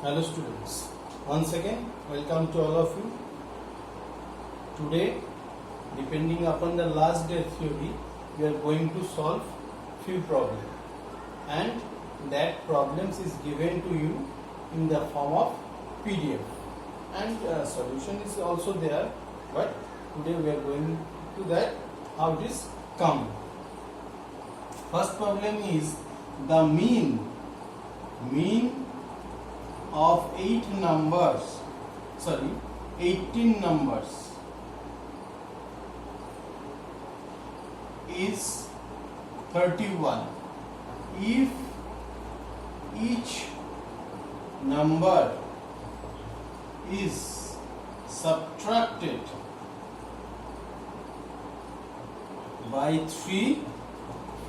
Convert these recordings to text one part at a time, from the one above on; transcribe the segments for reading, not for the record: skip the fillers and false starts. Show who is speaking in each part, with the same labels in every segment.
Speaker 1: Hello students, once again welcome to all of you. Today, depending upon the last day theory, we are going to solve few problems, and that problems is given to you in the form of PDF, and solution is also there, but today we are going to that how it is come. First problem is the mean of 18 numbers is 31 if each number is subtracted by 3,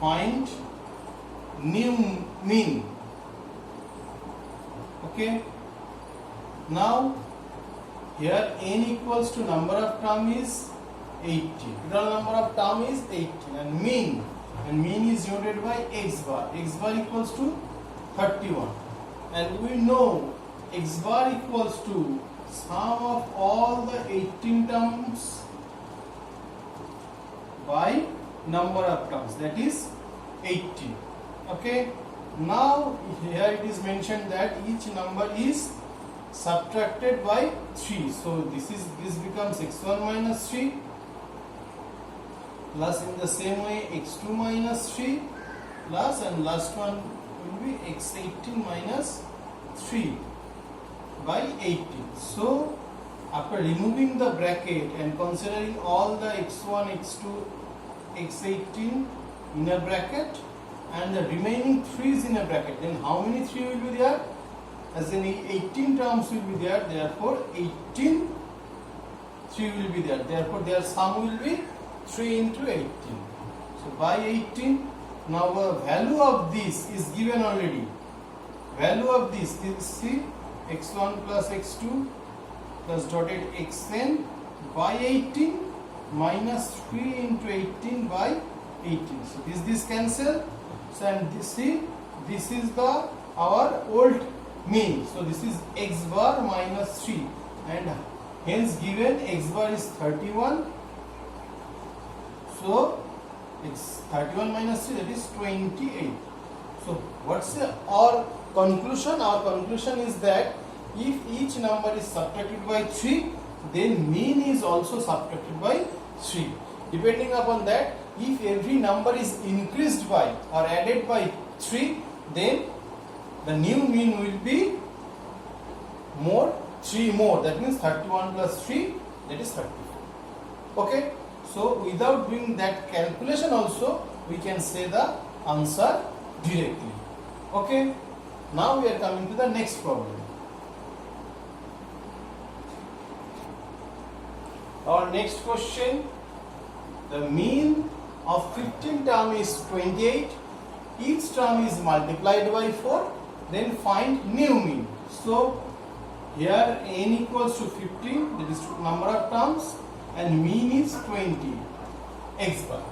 Speaker 1: find new mean. Okay, now here n equals to number of term is 18. Total number of term is 18, and mean is denoted by x bar. X bar equals to 31, and we know x bar equals to sum of all the 18 terms by number of terms, that is 18. Okay, now here it is mentioned that each number is subtracted by 3, so this becomes x1 minus 3 plus, in the same way, x2 minus 3 plus, and last one will be x18 minus 3 by 18. So after removing the bracket and considering all the x1, x2, x18 in a bracket and the remaining 3 is in a bracket, then how many 3 will be there? As in 18 terms will be there, therefore 18 3 will be there, therefore their sum will be 3 into 18. So by 18, now the value of this is given already. Value of this is, see, x1 plus x2 plus dotted xn by 18 minus 3 into 18 by 18. So this cancel. So, and this, see, this is our old mean. So this is x bar minus 3, and hence given x bar is 31. So it's 31 minus 3, that is 28. So what's our conclusion? Our conclusion is that if each number is subtracted by 3, then mean is also subtracted by 3. Depending upon that, if every number is increased by or added by 3, then the new mean will be 3 more, that means 31 plus 3, that is 34. Okay, so without doing that calculation also we can say the answer directly. Okay, now we are coming to the next problem. Our next question, the mean of 15 term is 28, each term is multiplied by 4, then find new mean. So here n equals to 15, that is number of terms, and mean is 20, x bar.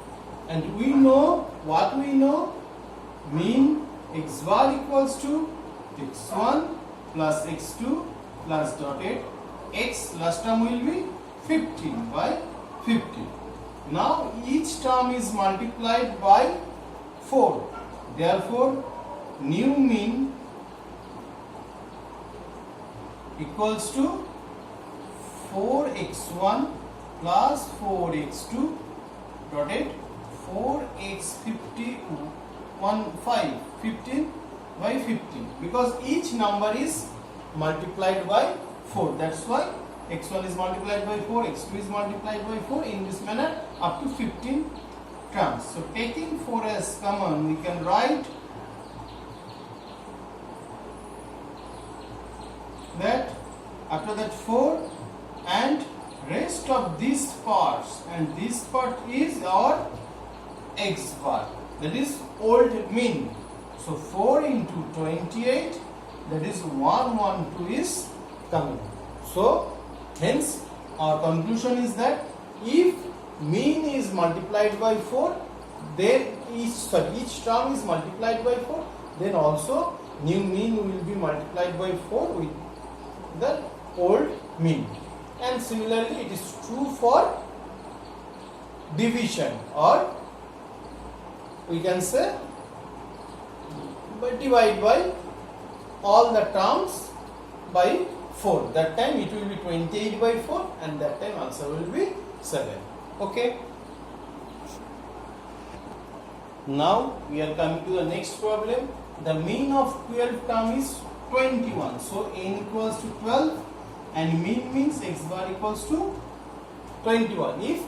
Speaker 1: And we know, what we know, mean x bar equals to x1 plus x2 plus dotted x, last term will be 15 by 15. Now each term is multiplied by 4, therefore new mean equals to 4x1 plus 4x2 dotted 4x15 by 15, because each number is multiplied by 4, that's why x1 is multiplied by 4, x2 is multiplied by 4, in this manner up to 15 terms. So taking 4 as common, we can write that after that 4 and rest of these parts, and this part is our x bar, that is old mean. So 4 into 28, that is 112 is coming. So hence our conclusion is that if mean is multiplied by 4, then each term is multiplied by 4, then also new mean will be multiplied by 4 with the old mean. And similarly it is true for division, or we can say divide by all the terms by 4. That time it will be 28 by 4 and that time answer will be 7. Okay. Now we are coming to the next problem. The mean of 12 term is 21. So n equals to 12 and mean means x bar equals to 21. If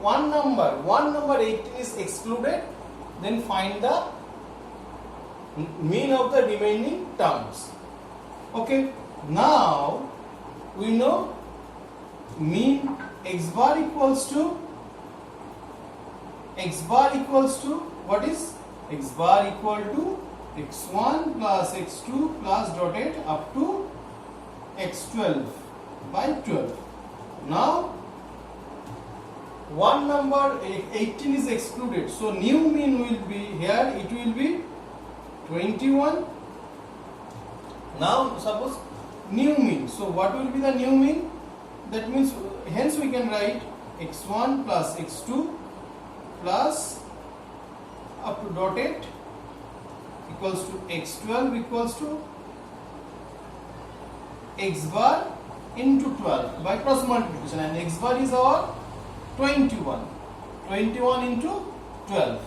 Speaker 1: one number 18 is excluded, then find the mean of the remaining terms. Okay. Now we know mean x bar equals to what is x bar equal to x1 plus x2 plus dotted up to x12 by 12. Now one number 18 is excluded, so new mean will be here, it will be 21. Now suppose new mean, so what will be the new mean? That means hence we can write x1 plus x2 plus up to dotted equals to x12 equals to x bar into 12 by cross multiplication, and x bar is our 21 into 12,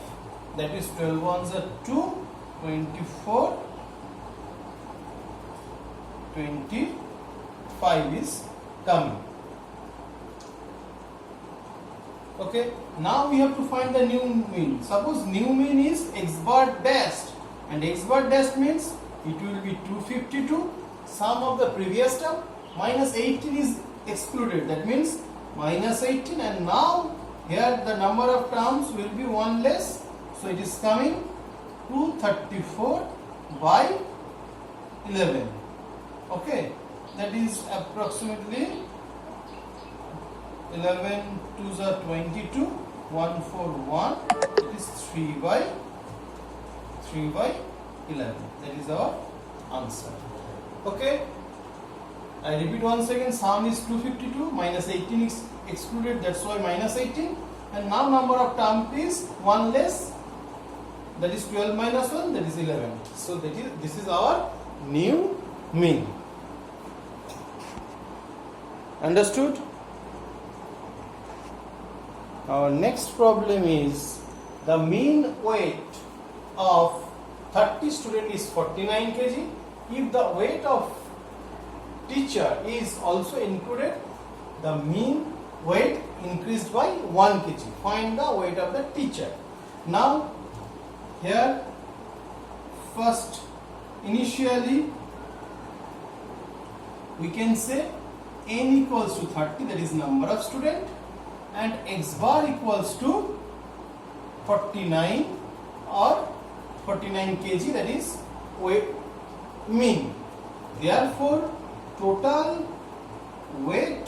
Speaker 1: that is 12 ones are 2, 24, 25 is coming. Okay, now we have to find the new mean. Suppose new mean is x bar dashed, and x bar dashed means it will be 252, sum of the previous term, minus 18 is excluded, that means minus 18, and now here the number of terms will be one less, so it is coming 234 by 11. Okay, that is approximately 11 2s are 22, 141, it is 3 by 11. That is our answer. Okay, I repeat once again, sum is 252, minus 18 is excluded, that's why minus 18, and now number of terms is one less, that is 12 minus 1, that is 11. So this is our new mean. Understood? Our next problem is the mean weight of 30 student is 49 kg. If the weight of teacher is also included, the mean weight increased by 1 kg. Find the weight of the teacher. Now here first initially we can say n equals to 30, that is number of student, and x bar equals to 49 or 49 kg, that is weight mean. Therefore total weight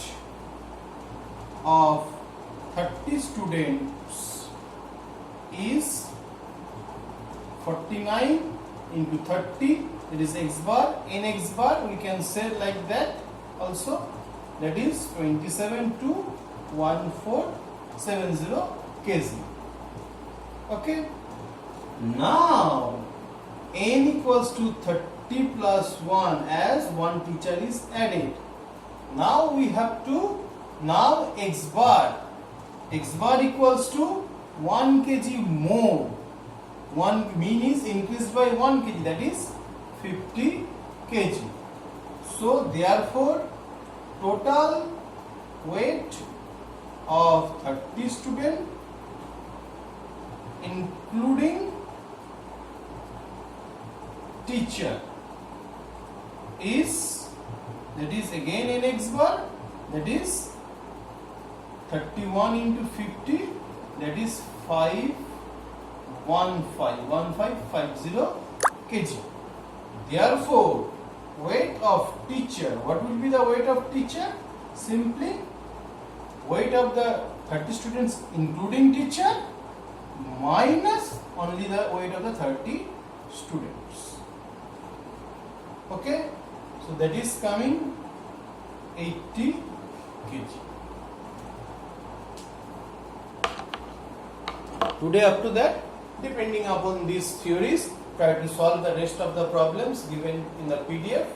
Speaker 1: of 30 students is 49 into 30, that is x bar. In x bar we can say like that also, that is 27 to 1470 kg. Okay, now n equals to 30 plus 1 as one teacher is added. Now we have to, now x bar equals to 1 kg more. One mean is increased by 1 kg, that is 50 kg. So therefore total weight of 30 student including teacher is, that is again in x bar, that is 31 into 50, that is 1550 kg. Therefore weight of teacher, what will be the weight of teacher? Simply weight of the 30 students including teacher minus only the weight of the 30 students. Okay, so that is coming 80 kg. Today up to that, depending upon these theories, try to solve the rest of the problems given in the PDF.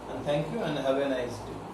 Speaker 1: And thank you and have a nice day.